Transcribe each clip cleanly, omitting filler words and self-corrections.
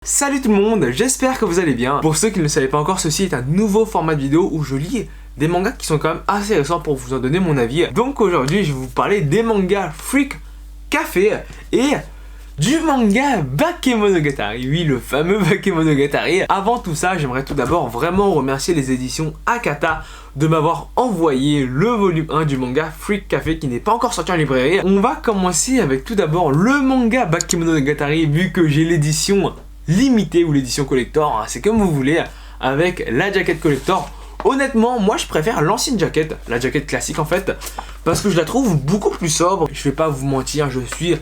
Salut tout le monde, j'espère que vous allez bien. Pour ceux qui ne le savaient pas encore, ceci est un nouveau format de vidéo où je lis des mangas qui sont quand même assez récents pour vous en donner mon avis. Donc aujourd'hui, je vais vous parler des mangas Freak Café et du manga Bakemonogatari. Oui, le fameux Bakemonogatari. Avant tout ça, j'aimerais tout d'abord vraiment remercier les éditions Akata de m'avoir envoyé le volume 1 du manga Freak Café qui n'est pas encore sorti en librairie. On va commencer avec tout d'abord le manga Bakemonogatari vu que j'ai l'édition limitée ou l'édition collector, hein, c'est comme vous voulez, avec la jaquette collector. Honnêtement, moi je préfère l'ancienne jaquette, la jaquette classique en fait, parce que je la trouve beaucoup plus sobre. Je vais pas vous mentir, je suis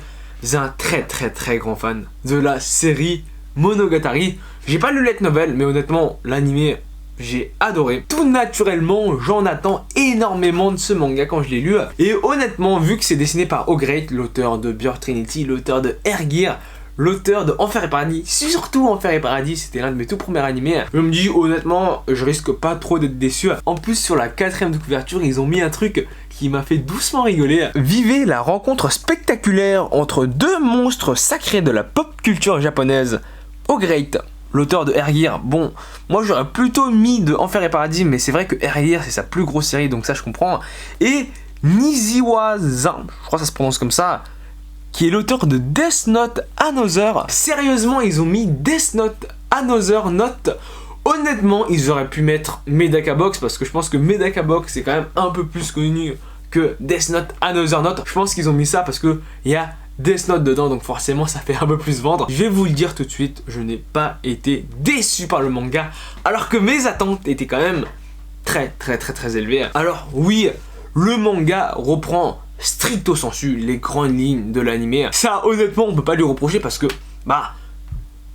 un très grand fan de la série Monogatari. J'ai pas lu le light novel, mais honnêtement, l'anime, j'ai adoré. Tout naturellement, j'en attends énormément de ce manga quand je l'ai lu. Et honnêtement, vu que c'est dessiné par O'Great, l'auteur de Björk Trinity, l'auteur de Air Gear, l'auteur de Enfer et Paradis, surtout Enfer et Paradis, c'était l'un de mes tout premiers animés. Je me dis honnêtement, je risque pas trop d'être déçu. En plus, sur la 4ème de couverture, ils ont mis un truc qui m'a fait doucement rigoler. Vivez la rencontre spectaculaire entre deux monstres sacrés de la pop culture japonaise. O'Great, l'auteur de Air Gear. Bon, moi j'aurais plutôt mis de Enfer et Paradis, mais c'est vrai que Air Gear c'est sa plus grosse série, donc ça je comprends. Et Nishiwazan, je crois que ça se prononce comme ça, qui est l'auteur de Death Note Another. Sérieusement, ils ont mis Death Note Another Note. Honnêtement, ils auraient pu mettre Medaka Box, parce que je pense que Medaka Box c'est quand même un peu plus connu que Death Note Another Note. Je pense qu'ils ont mis ça parce que il y a Death Note dedans, donc forcément ça fait un peu plus vendre. Je vais vous le dire tout de suite, je n'ai pas été déçu par le manga, alors que mes attentes étaient quand même très élevées. Alors oui, le manga reprend stricto sensu les grandes lignes de l'animé. Ça honnêtement on peut pas lui reprocher parce que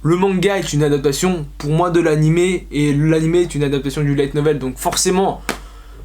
le manga est une adaptation pour moi de l'animé et l'animé est une adaptation du light novel, donc forcément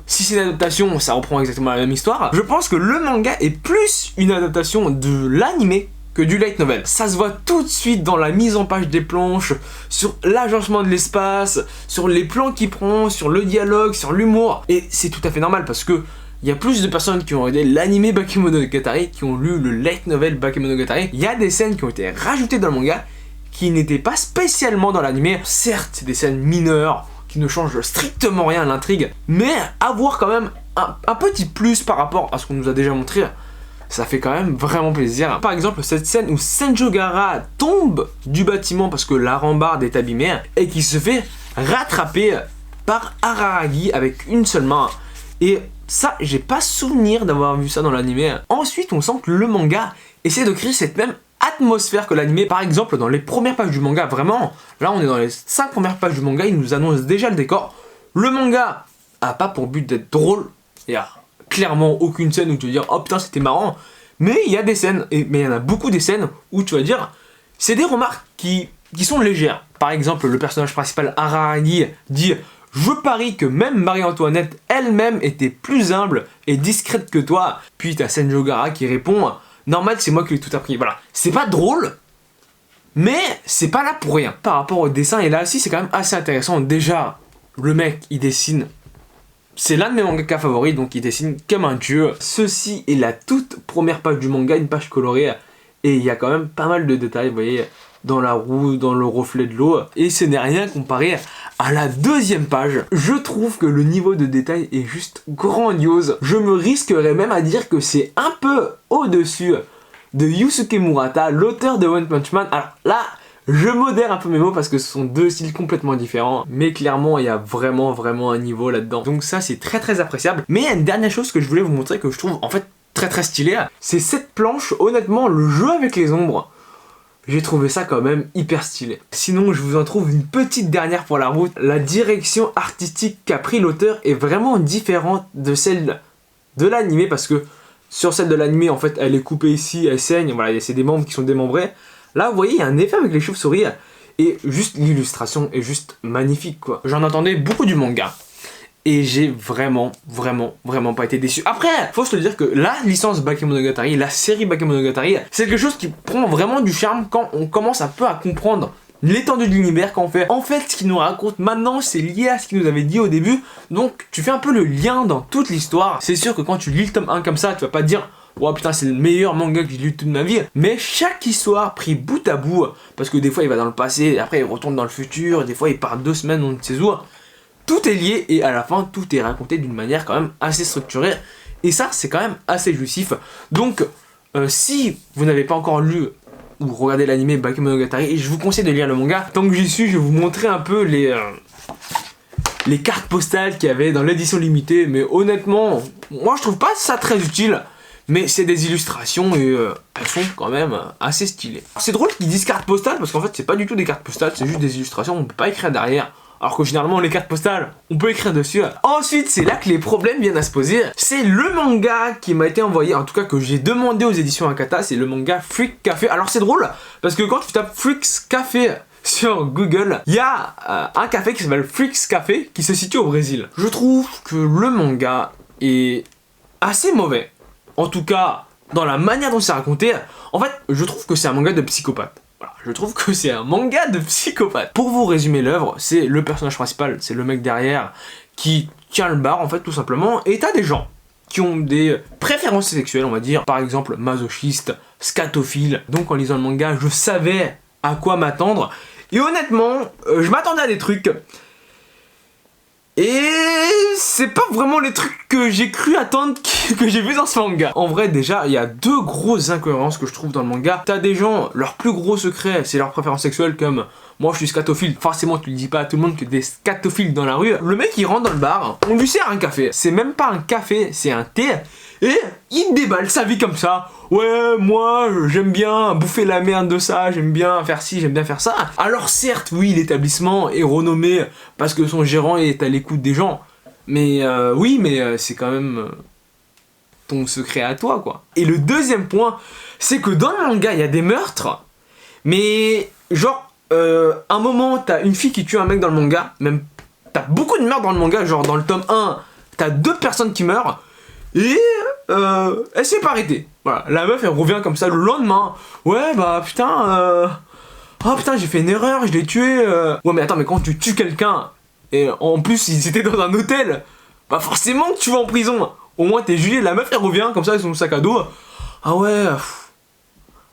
si c'est une adaptation ça reprend exactement la même histoire. Je pense que le manga est plus une adaptation de l'animé que du light novel. Ça se voit tout de suite dans la mise en page des planches, sur l'agencement de l'espace, sur les plans qu'il prend, sur le dialogue, sur l'humour, et c'est tout à fait normal parce que il y a plus de personnes qui ont regardé l'anime Bakemonogatari qui ont lu le light novel Bakemonogatari. Il y a des scènes qui ont été rajoutées dans le manga qui n'étaient pas spécialement dans l'anime. Certes, c'est des scènes mineures qui ne changent strictement rien à l'intrigue, mais avoir quand même un petit plus par rapport à ce qu'on nous a déjà montré, ça fait quand même vraiment plaisir. Par exemple, cette scène où Senjogara tombe du bâtiment parce que la rambarde est abîmée et qui se fait rattraper par Araragi avec une seule main. Et ça, j'ai pas souvenir d'avoir vu ça dans l'anime. Ensuite, on sent que le manga essaie de créer cette même atmosphère que l'anime. Par exemple, dans les premières pages du manga, vraiment, là on est dans les 5 premières pages du manga, il nous annonce déjà le décor. Le manga a pas pour but d'être drôle. Il y a clairement aucune scène où tu vas dire oh putain c'était marrant. Mais il y a des scènes, mais il y en a beaucoup des scènes où tu vas dire c'est des remarques qui sont légères. Par exemple, le personnage principal Araragi dit je parie que même Marie-Antoinette elle-même était plus humble et discrète que toi. Puis t'as Senjogara qui répond normal, c'est moi qui l'ai tout appris. Voilà, c'est pas drôle, mais c'est pas là pour rien. Par rapport au dessin, et là aussi c'est quand même assez intéressant. Déjà, le mec il dessine, c'est l'un de mes mangaka favoris, donc il dessine comme un dieu. Ceci est la toute première page du manga, une page colorée, et il y a quand même pas mal de détails, vous voyez, dans la roue, dans le reflet de l'eau, et ce n'est rien comparé à la 2ème page. Je trouve que le niveau de détail est juste grandiose. Je me risquerais même à dire que c'est un peu au-dessus de Yusuke Murata, l'auteur de One Punch Man. Alors là, je modère un peu mes mots parce que ce sont deux styles complètement différents, mais clairement il y a vraiment un niveau là-dedans. Donc ça c'est très appréciable. Mais il y a une dernière chose que je voulais vous montrer que je trouve en fait très stylé, c'est cette planche. Honnêtement, le jeu avec les ombres, j'ai trouvé ça quand même hyper stylé. Sinon, je vous en trouve une petite dernière pour la route. La direction artistique qu'a pris l'auteur est vraiment différente de celle de l'animé parce que sur celle de l'animé, en fait, elle est coupée ici, elle saigne, voilà, c'est des membres qui sont démembrés. Là, vous voyez, il y a un effet avec les chauves-souris et juste l'illustration est juste magnifique, quoi. J'en entendais beaucoup du manga. Et j'ai vraiment pas été déçu. Après, faut se le dire que la licence Bakemonogatari, la série Bakemonogatari, c'est quelque chose qui prend vraiment du charme quand on commence un peu à comprendre l'étendue de l'univers, quand on fait en fait ce qu'il nous raconte maintenant c'est lié à ce qu'il nous avait dit au début, donc tu fais un peu le lien dans toute l'histoire. C'est sûr que quand tu lis le tome 1 comme ça, tu vas pas te dire oh putain c'est le meilleur manga que j'ai lu de toute ma vie, mais chaque histoire pris bout à bout, parce que des fois il va dans le passé, et après il retourne dans le futur, des fois il part 2 semaines on ne sait où, tout est lié et à la fin tout est raconté d'une manière quand même assez structurée, et ça c'est quand même assez jouissif. Donc si vous n'avez pas encore lu ou regardé l'anime Bakemonogatari, je vous conseille de lire le manga. Tant que j'y suis, je vais vous montrer un peu les cartes postales qu'il y avait dans l'édition limitée, mais honnêtement, moi je trouve pas ça très utile, mais c'est des illustrations et elles sont quand même assez stylées. C'est drôle qu'ils disent cartes postales, parce qu'en fait c'est pas du tout des cartes postales, c'est juste des illustrations, on peut pas écrire derrière, alors que généralement les cartes postales, on peut écrire dessus. Ensuite, c'est là que les problèmes viennent à se poser, c'est le manga qui m'a été envoyé, en tout cas que j'ai demandé aux éditions Akata, c'est le manga Freak Café. Alors c'est drôle, parce que quand tu tapes Freaks Café sur Google, il y a un café qui s'appelle Freaks Café qui se situe au Brésil. Je trouve que le manga est assez mauvais. En tout cas, dans la manière dont c'est raconté. En fait, je trouve que c'est un manga de psychopathe. Voilà, je trouve que c'est un manga de psychopathe. Pour vous résumer l'œuvre, c'est le personnage principal, c'est le mec derrière qui tient le bar en fait tout simplement. Et t'as des gens qui ont des préférences sexuelles, on va dire. Par exemple, masochiste, scatophile. Donc en lisant le manga, je savais à quoi m'attendre. Et honnêtement, je m'attendais à des trucs. Et c'est pas vraiment les trucs que j'ai cru attendre que j'ai vu dans ce manga. En vrai, déjà, il y a 2 grosses incohérences que je trouve dans le manga. T'as des gens, leur plus gros secret, c'est leur préférence sexuelle, comme moi je suis scatophile. Forcément, tu le dis pas à tout le monde que t'es scatophile dans la rue. Le mec, il rentre dans le bar, on lui sert un café. C'est même pas un café, c'est un thé. Et il déballe sa vie comme ça. Ouais, moi, j'aime bien bouffer la merde de ça, j'aime bien faire ci, j'aime bien faire ça. Alors certes, oui, l'établissement est renommé parce que son gérant est à l'écoute des gens. Mais oui, mais c'est quand même ton secret à toi, quoi. Et le deuxième point, c'est que dans le manga, il y a des meurtres. Mais genre, un moment, t'as une fille qui tue un mec dans le manga. Même, t'as beaucoup de meurtres dans le manga. Genre, dans le tome 1, t'as 2 personnes qui meurent. Et elle s'est pas arrêtée. Voilà, la meuf elle revient comme ça le lendemain. Ouais bah putain oh putain j'ai fait une erreur, je l'ai tué Ouais mais attends, mais quand tu tues quelqu'un et en plus ils étaient dans un hôtel, bah forcément que tu vas en prison. Au moins t'es jugé. La meuf elle revient comme ça avec son sac à dos. Ah ouais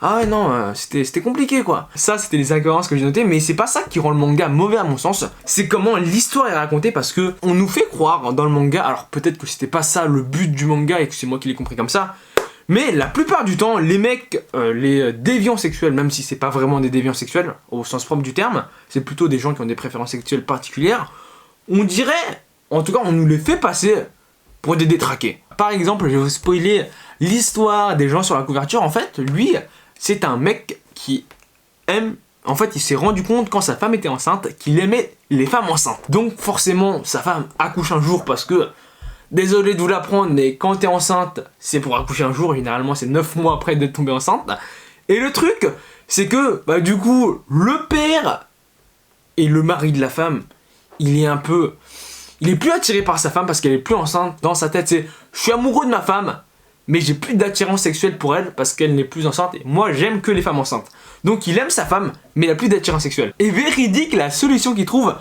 ah ouais non, c'était compliqué quoi. Ça c'était les incohérences que j'ai notées, mais c'est pas ça qui rend le manga mauvais à mon sens. C'est comment l'histoire est racontée, parce que on nous fait croire dans le manga, alors peut-être que c'était pas ça le but du manga et que c'est moi qui l'ai compris comme ça, mais la plupart du temps, les mecs, les déviants sexuels, même si c'est pas vraiment des déviants sexuels au sens propre du terme, c'est plutôt des gens qui ont des préférences sexuelles particulières, on dirait, en tout cas on nous les fait passer pour des détraqués. Par exemple, je vais vous spoiler l'histoire des gens sur la couverture. En fait, lui, c'est un mec qui aime... En fait, il s'est rendu compte quand sa femme était enceinte qu'il aimait les femmes enceintes. Donc forcément, sa femme accouche un jour parce que... Désolé de vous l'apprendre, mais quand t'es enceinte, c'est pour accoucher un jour. Généralement, c'est 9 mois après d'être tombée enceinte. Et le truc, c'est que, bah du coup, le père et le mari de la femme, il est un peu... Il est plus attiré par sa femme parce qu'elle est plus enceinte. Dans sa tête, c'est... Je suis amoureux de ma femme, mais j'ai plus d'attirance sexuelle pour elle parce qu'elle n'est plus enceinte. Et moi, j'aime que les femmes enceintes. Donc, il aime sa femme, mais il n'a plus d'attirance sexuelle. Et véridique, la solution qu'il trouve,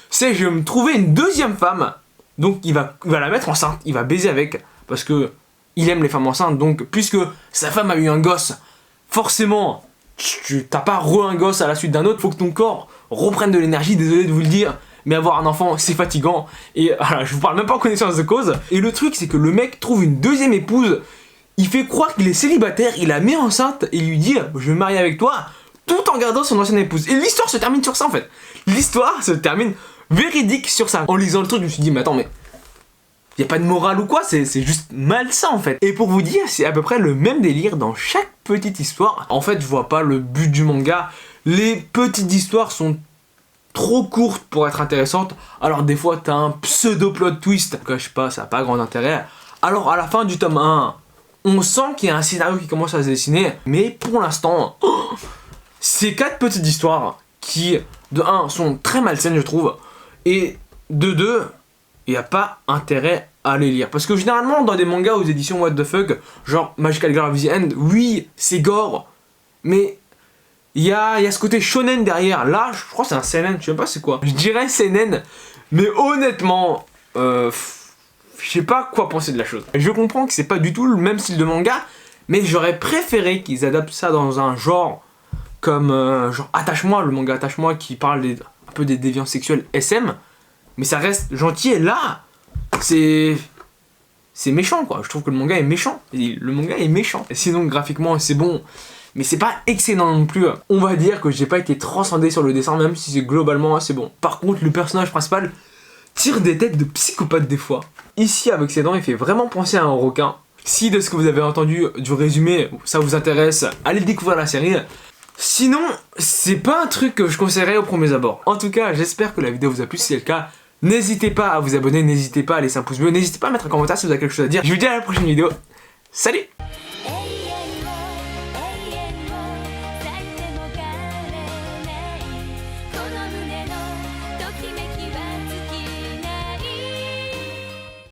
c'est je vais me trouver une deuxième femme. Donc, il va la mettre enceinte. Il va baiser avec parce que il aime les femmes enceintes. Donc, puisque sa femme a eu un gosse, forcément, tu t'as pas un gosse à la suite d'un autre. Faut que ton corps reprenne de l'énergie. Désolé de vous le dire, mais avoir un enfant, c'est fatigant. Et voilà, je vous parle même pas en connaissance de cause. Et le truc, c'est que le mec trouve une deuxième épouse. Il fait croire qu'il est célibataire, il la met enceinte et il lui dit « Je vais me marier avec toi », tout en gardant son ancienne épouse. Et l'histoire se termine sur ça en fait. L'histoire se termine véridique sur ça. En lisant le truc, je me suis dit « Mais attends, mais y a pas de morale ou quoi, c'est juste malsain en fait. » Et pour vous dire, c'est à peu près le même délire dans chaque petite histoire. En fait, je vois pas le but du manga. Les petites histoires sont trop courtes pour être intéressantes. Alors des fois, t'as un pseudo plot twist. Je sais pas, ça n'a pas grand intérêt. Alors à la fin du tome 1... on sent qu'il y a un scénario qui commence à se dessiner, mais pour l'instant, c'est 4 petites histoires qui, de 1, sont très malsaines, je trouve, et de 2, il n'y a pas intérêt à les lire. Parce que généralement, dans des mangas aux éditions What the Fuck, genre Magical Girl of the End, oui, c'est gore, mais il y a ce côté shonen derrière. Là, je crois que c'est un seinen, je sais pas c'est quoi. Je dirais seinen, mais honnêtement, je sais pas quoi penser de la chose. Je comprends que c'est pas du tout le même style de manga, Mais j'aurais préféré qu'ils adaptent ça dans un genre comme genre Attache-moi, le manga Attache-moi qui parle un peu des déviances sexuelles SM. Mais ça reste gentil et là, c'est méchant quoi. Je trouve que le manga est méchant. Et le manga est méchant. Et sinon graphiquement c'est bon. Mais c'est pas excellent non plus. On va dire que j'ai pas été transcendé sur le dessin, même si c'est globalement assez bon. Par contre, le personnage principal tire des têtes de psychopathe des fois. Ici, avec ses dents, il fait vraiment penser à un requin. Si de ce que vous avez entendu du résumé, ça vous intéresse, allez découvrir la série. Sinon, c'est pas un truc que je conseillerais au premier abord. En tout cas, j'espère que la vidéo vous a plu. Si c'est le cas, n'hésitez pas à vous abonner, n'hésitez pas à laisser un pouce bleu, n'hésitez pas à mettre un commentaire si vous avez quelque chose à dire. Je vous dis à la prochaine vidéo. Salut!